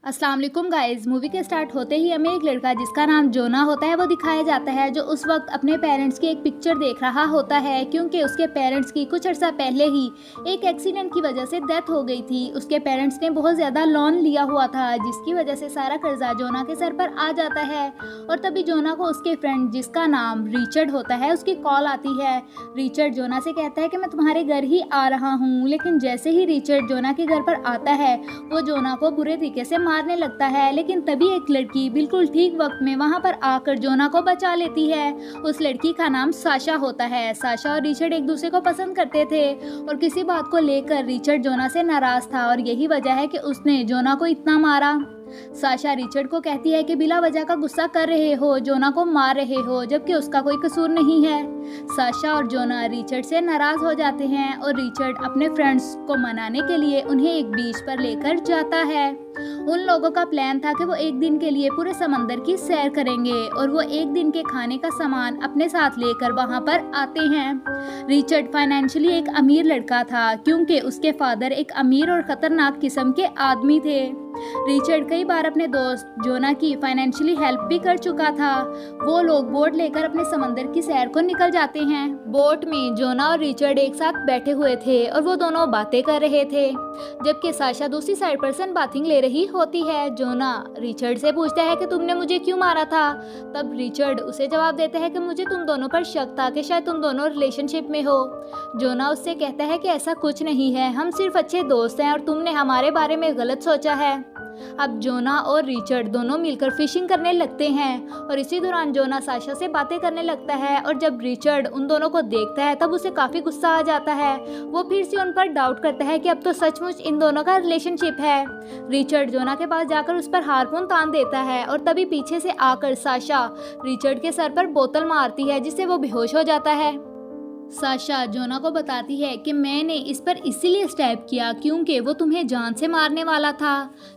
अस्सलाम वालेकुम guys. Movie के स्टार्ट होते ही हमें एक लड़का जिसका नाम जोना होता है वो दिखाया जाता है, जो उस वक्त अपने पेरेंट्स की एक पिक्चर देख रहा होता है क्योंकि उसके पेरेंट्स की कुछ अर्सा पहले ही एक एक्सीडेंट की वजह से डेथ हो गई थी। उसके पेरेंट्स ने बहुत ज़्यादा लोन लिया हुआ था जिसकी वजह से सारा कर्जा जोना के सर पर आ जाता है। और तभी जोना को उसके फ्रेंड जिसका नाम रिचर्ड होता है उसकी कॉल आती है। रिचर्ड जोना से कहता है कि मैं तुम्हारे घर ही आ रहा हूँ, लेकिन जैसे ही रिचर्ड जोना के घर पर आता है वो जोना को बुरे तरीके से मारने लगता है। लेकिन तभी एक लड़की बिल्कुल ठीक वक्त में वहां पर आकर जोना को बचा लेती है। उस लड़की का नाम साशा होता है। साशा और रिचर्ड एक दूसरे को पसंद करते थे और किसी बात को लेकर रिचर्ड जोना से नाराज था और यही वजह है कि उसने जोना को इतना मारा। साशा रिचर्ड को कहती है कि बिला वजह का गुस्सा कर रहे हो, जोना को मार रहे हो, जबकि उसका कोई कसूर नहीं है। साशा और जोना रिचर्ड से नाराज हो जाते हैं और रिचर्ड अपने फ्रेंड्स को मनाने के लिए उन्हें एक बीच पर लेकर जाता है। उन लोगों का प्लान था कि वो एक दिन के लिए पूरे समंदर की सैर करेंगे और वो एक दिन के खाने का सामान अपने साथ लेकर वहां पर आते हैं। रिचर्ड फाइनेंशियली एक अमीर लड़का था क्योंकि उसके फादर एक अमीर और खतरनाक किस्म के आदमी थे। रिचर्ड कई बार अपने दोस्त जोना की फाइनेंशियली हेल्प भी कर चुका था। वो लोग बोट लेकर अपने समंदर की सैर को निकल जाते हैं। बोट में जोना और रिचर्ड एक साथ बैठे हुए थे और वो दोनों बातें कर रहे थे, जबकि साशा दूसरी साइड पर सन बाथिंग ले रही होती है। जोना रिचर्ड से पूछता है कि तुमने मुझे क्यों मारा था। तब रिचर्ड उसे जवाब देता है कि मुझे तुम दोनों पर शक था कि शायद तुम दोनों रिलेशनशिप में हो। जोना उससे कहता है कि ऐसा कुछ नहीं है, हम सिर्फ अच्छे दोस्त हैं और तुमने हमारे बारे में गलत सोचा है। अब जोना और रिचर्ड दोनों मिलकर फिशिंग करने लगते हैं और इसी दौरान जोना साशा से बातें करने लगता है और जब रिचर्ड उन दोनों को देखता है तब उसे काफ़ी गुस्सा आ जाता है। वो फिर से उन पर डाउट करता है कि अब तो सचमुच इन दोनों का रिलेशनशिप है। रिचर्ड जोना के पास जाकर उस पर हार्पून तान देता है और तभी पीछे से आकर साशा रिचर्ड के सर पर बोतल मारती है जिससे वो बेहोश हो जाता है। साशा जोना को बताती है कि मैंने इस पर इसीलिए स्टैब किया क्योंकि वो तुम्हें जान से मारने वाला था।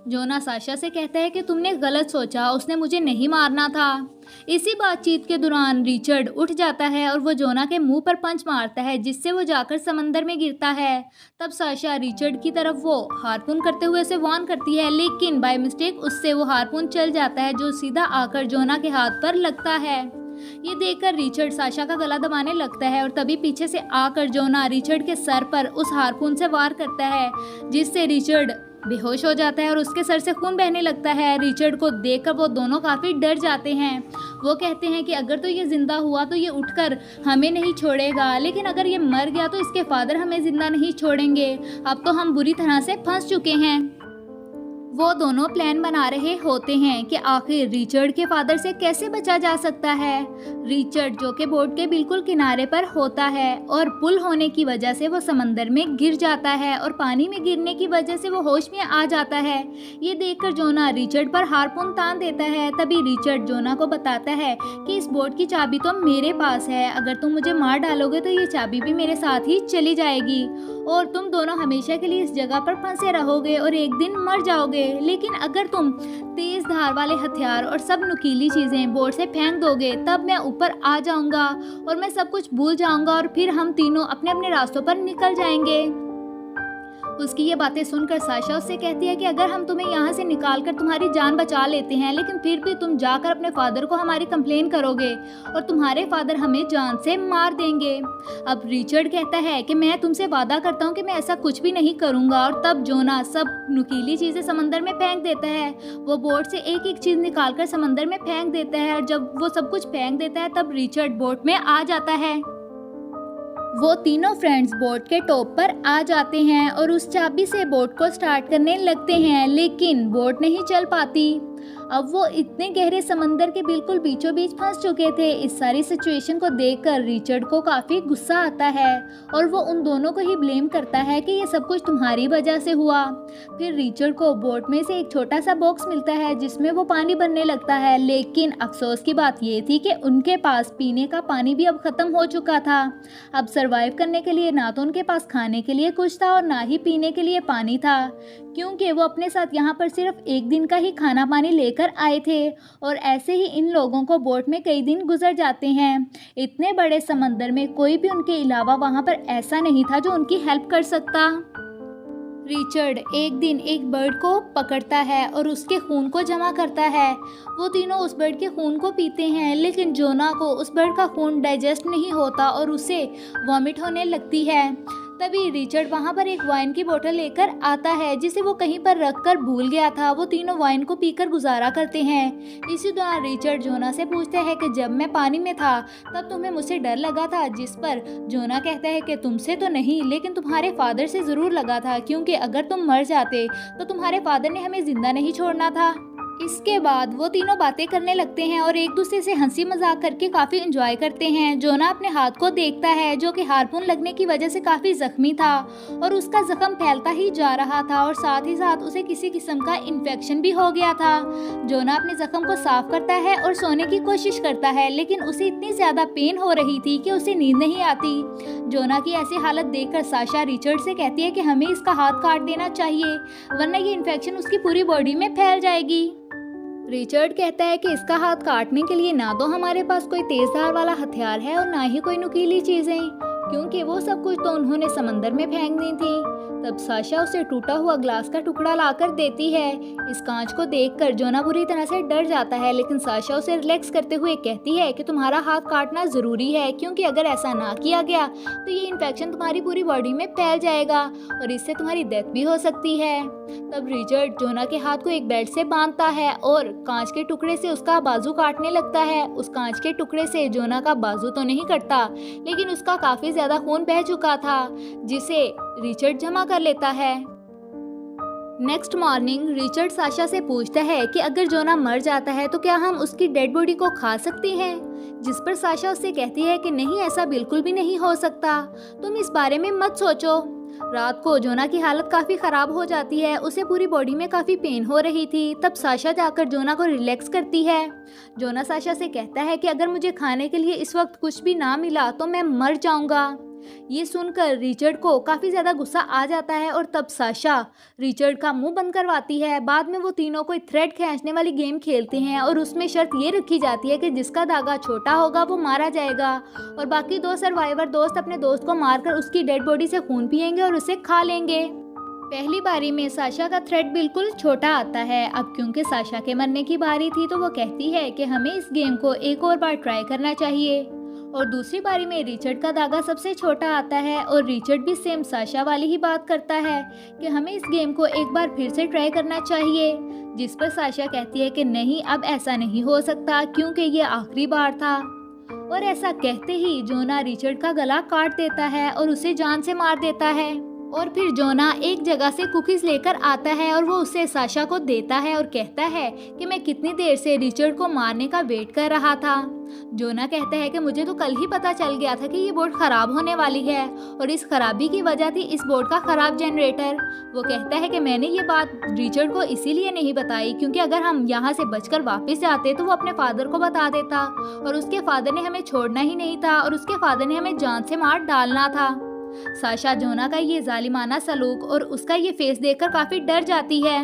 जोना साशा से कहता है कि तुमने गलत सोचा, उसने मुझे नहीं मारना था। इसी बातचीत के दौरान रिचर्ड उठ जाता है और वो जोना के मुंह पर पंच मारता है जिससे वो जाकर समंदर में गिरता है। तब साशा रिचर्ड की तरफ वो हार्पून करते हुए उसे वार्न करती है, लेकिन बाय मिस्टेक उससे वो हार्पून चल जाता है जो सीधा आकर जोना के हाथ पर लगता है। ये देखकर रिचर्ड साशा का गला दबाने लगता है और तभी पीछे से आकर जोना रिचर्ड के सर पर उस हार्पून से वार करता है जिससे रिचर्ड बेहोश हो जाता है और उसके सर से खून बहने लगता है। रिचर्ड को देखकर वो दोनों काफ़ी डर जाते हैं। वो कहते हैं कि अगर तो ये जिंदा हुआ तो ये उठकर हमें नहीं छोड़ेगा, लेकिन अगर ये मर गया तो इसके फादर हमें जिंदा नहीं छोड़ेंगे। अब तो हम बुरी तरह से फंस चुके हैं। वो दोनों प्लान बना रहे होते हैं कि आखिर रिचर्ड के फादर से कैसे बचा जा सकता है। रिचर्ड जो कि बोट के बिल्कुल किनारे पर होता है और पुल होने की वजह से वो समंदर में गिर जाता है और पानी में गिरने की वजह से वो होश में आ जाता है। ये देखकर जोना रिचर्ड पर हार्पून तान देता है। तभी रिचर्ड जोना को बताता है कि इस बोट की चाबी तो मेरे पास है, अगर तुम मुझे मार डालोगे तो ये चाबी भी मेरे साथ ही चली जाएगी और तुम दोनों हमेशा के लिए इस जगह पर फंसे रहोगे और एक दिन मर जाओगे। लेकिन अगर तुम तेज धार वाले हथियार और सब नुकीली चीजें बोट से फेंक दोगे तब मैं ऊपर आ जाऊंगा और मैं सब कुछ भूल जाऊंगा और फिर हम तीनों अपने अपने रास्तों पर निकल जाएंगे। उसकी ये बातें सुनकर साशा उससे कहती है कि अगर हम तुम्हें यहाँ से निकाल कर तुम्हारी जान बचा लेते हैं, लेकिन फिर भी तुम जाकर अपने फादर को हमारी कंप्लेन करोगे और तुम्हारे फादर हमें जान से मार देंगे। अब रिचर्ड कहता है कि मैं तुमसे वादा करता हूँ कि मैं ऐसा कुछ भी नहीं करूँगा और तब जोना सब नुकीली चीज़ें समंदर में फेंक देता है। वो बोट से एक एक चीज़ निकाल कर समंदर में फेंक देता है और जब वो सब कुछ फेंक देता है तब रिचर्ड बोट में आ जाता है। वो तीनों फ्रेंड्स बोट के टॉप पर आ जाते हैं और उस चाबी से बोट को स्टार्ट करने लगते हैं, लेकिन बोट नहीं चल पाती। अब वो इतने गहरे समंदर के बिल्कुल बीचों बीच फंस चुके थे। इस सारी सिचुएशन को देखकर रिचर्ड को काफ़ी गुस्सा आता है और वो उन दोनों को ही ब्लेम करता है कि ये सब कुछ तुम्हारी वजह से हुआ। फिर रिचर्ड को बोट में से एक छोटा सा बॉक्स मिलता है जिसमें वो पानी भरने लगता है, लेकिन अफसोस की बात ये थी कि उनके पास पीने का पानी भी अब ख़त्म हो चुका था। अब सर्वाइव करने के लिए ना तो उनके पास खाने के लिए कुछ था और ना ही पीने के लिए पानी था, क्योंकि वो अपने साथ यहाँ पर सिर्फ एक दिन का ही खाना पानी लेकर आए थे और ऐसे ही इन लोगों को बोट में कई दिन गुजर जाते हैं। इतने बड़े समंदर में कोई भी उनके अलावा वहाँ पर ऐसा नहीं था जो उनकी हेल्प कर सकता। रिचर्ड एक दिन एक बर्ड को पकड़ता है और उसके खून को जमा करता है। वो तीनों उस बर्ड के खून को पीते हैं, लेकिन जोना को उस बर्ड का खून डाइजेस्ट नहीं होता और उसे वॉमिट होने लगती है। तभी रिचर्ड वहाँ पर एक वाइन की बोतल लेकर आता है जिसे वो कहीं पर रखकर भूल गया था। वो तीनों वाइन को पीकर गुजारा करते हैं। इसी दौरान रिचर्ड जोना से पूछता है कि जब मैं पानी में था तब तुम्हें मुझसे डर लगा था, जिस पर जोना कहता है कि तुमसे तो नहीं, लेकिन तुम्हारे फादर से ज़रूर लगा था, क्योंकि अगर तुम मर जाते तो तुम्हारे फादर ने हमें जिंदा नहीं छोड़ना था। इसके बाद वो तीनों बातें करने लगते हैं और एक दूसरे से हंसी मजाक करके काफ़ी एंजॉय करते हैं। जोना अपने हाथ को देखता है जो कि हार्पून लगने की वजह से काफ़ी ज़ख्मी था और उसका ज़ख्म फैलता ही जा रहा था और साथ ही साथ उसे किसी किस्म का इन्फेक्शन भी हो गया था। जोना अपने ज़ख्म को साफ करता है और सोने की कोशिश करता है, लेकिन उसे इतनी ज़्यादा पेन हो रही थी कि उसे नींद नहीं आती। जोना की ऐसी हालत देखकर साशा रिचर्ड से कहती है कि हमें इसका हाथ काट देना चाहिए, वरना ये इन्फेक्शन उसकी पूरी बॉडी में फैल जाएगी। रिचर्ड कहता है कि इसका हाथ काटने के लिए ना तो हमारे पास कोई तेज धार वाला हथियार है और ना ही कोई नुकीली चीजें, क्योंकि वो सब कुछ तो उन्होंने समंदर में फेंक दी थी। तब साशा उसे टूटा हुआ ग्लास का टुकड़ा लाकर देती है। इस कांच को देखकर जोना बुरी तरह से डर जाता है, लेकिन साशा उसे रिलैक्स करते हुए कहती है कि तुम्हारा हाथ काटना जरूरी है, क्योंकि अगर ऐसा ना किया गया तो ये इन्फेक्शन तुम्हारी पूरी बॉडी में फैल जाएगा और इससे तुम्हारी डेथ भी हो सकती है। तब रिचर्ड जोना के हाथ को एक बेल्ट से बांधता है और कांच के टुकड़े से उसका बाजू काटने लगता है। उस कांच के टुकड़े से जोना का बाजू तो नहीं कटता, लेकिन उसका काफी ज्यादा खून बह चुका था, जिसे रिचर्ड जमा कर लेता है। नेक्स्ट मॉर्निंग रिचर्ड साशा से पूछता है कि अगर जोना मर जाता है तो क्या हम उसकी डेड बॉडी को खा सकते हैं, जिस पर साशा उससे कहती है कि नहीं, ऐसा बिल्कुल भी नहीं हो सकता, तुम इस बारे में मत सोचो। रात को जोना की हालत काफ़ी ख़राब हो जाती है, उसे पूरी बॉडी में काफ़ी पेन हो रही थी। तब साशा जाकर जोना को रिलैक्स करती है। जोना साशा से कहता है कि अगर मुझे खाने के लिए इस वक्त कुछ भी ना मिला तो मैं मर जाऊंगा। ये सुनकर रिचर्ड को काफ़ी ज़्यादा गुस्सा आ जाता है और तब साशा रिचर्ड का मुंह बंद करवाती है। बाद में वो तीनों कोई थ्रेड खींचने वाली गेम खेलते हैं और उसमें शर्त ये रखी जाती है कि जिसका धागा छोटा होगा वो मारा जाएगा और बाकी दो सर्वाइवर दोस्त अपने दोस्त को मारकर उसकी डेड बॉडी से खून पिएंगे और उसे खा लेंगे। पहली बारी में साशा का थ्रेड बिल्कुल छोटा आता है। अब क्योंकि साशा के मरने की बारी थी तो वो कहती है कि हमें इस गेम को एक और बार ट्राई करना चाहिए। और दूसरी बारी में रिचर्ड का धागा सबसे छोटा आता है और रिचर्ड भी सेम साशा वाली ही बात करता है कि हमें इस गेम को एक बार फिर से ट्राई करना चाहिए, जिस पर साशा कहती है कि नहीं, अब ऐसा नहीं हो सकता क्योंकि ये आखिरी बार था। और ऐसा कहते ही जोना रिचर्ड का गला काट देता है और उसे जान से मार देता है। और फिर जोना एक जगह से कुकीज लेकर आता है और वो उसे साशा को देता है और कहता है कि मैं कितनी देर से रिचर्ड को मारने का वेट कर रहा था। जोना कहता है कि मुझे तो कल ही पता चल गया था कि ये बोट खराब होने वाली है और इस खराबी की वजह थी इस बोट का खराब जनरेटर। वो कहता है कि मैंने ये बात रिचर्ड को इसीलिए नहीं बताई क्योंकि अगर हम यहाँ से बचकर वापस जाते तो वो अपने फादर को बता देता और उसके फादर ने हमें छोड़ना ही नहीं था और उसके फादर ने हमें जान से मार डालना था। साशा जोना का ये जालिमाना सलूक और उसका ये फेस देखकर काफी डर जाती है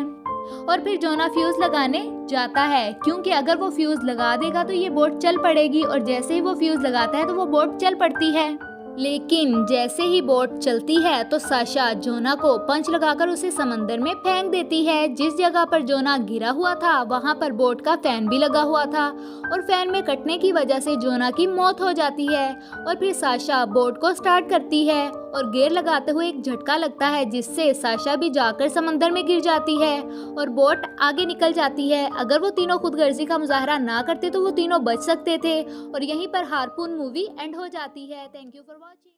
और फिर जोना फ्यूज लगाने जाता है क्योंकि अगर वो फ्यूज लगा देगा तो ये बोट चल पड़ेगी और जैसे ही वो फ्यूज लगाता है तो वो बोट चल पड़ती है। लेकिन जैसे ही बोट चलती है तो साशा जोना को पंच लगाकर उसे समंदर में फेंक देती है। जिस जगह पर जोना गिरा हुआ था वहां पर बोट का फैन भी लगा हुआ था और फैन में कटने की वजह से जोना की मौत हो जाती है। और फिर साशा बोट को स्टार्ट करती है और गियर लगाते हुए एक झटका लगता है जिससे साशा भी जाकर समंदर में गिर जाती है और बोट आगे निकल जाती है। अगर वो तीनों खुदगर्जी का मुजाहरा ना करते तो वो तीनों बच सकते थे और यहीं पर हार्पून मूवी एंड हो जाती है। Thank you for watching.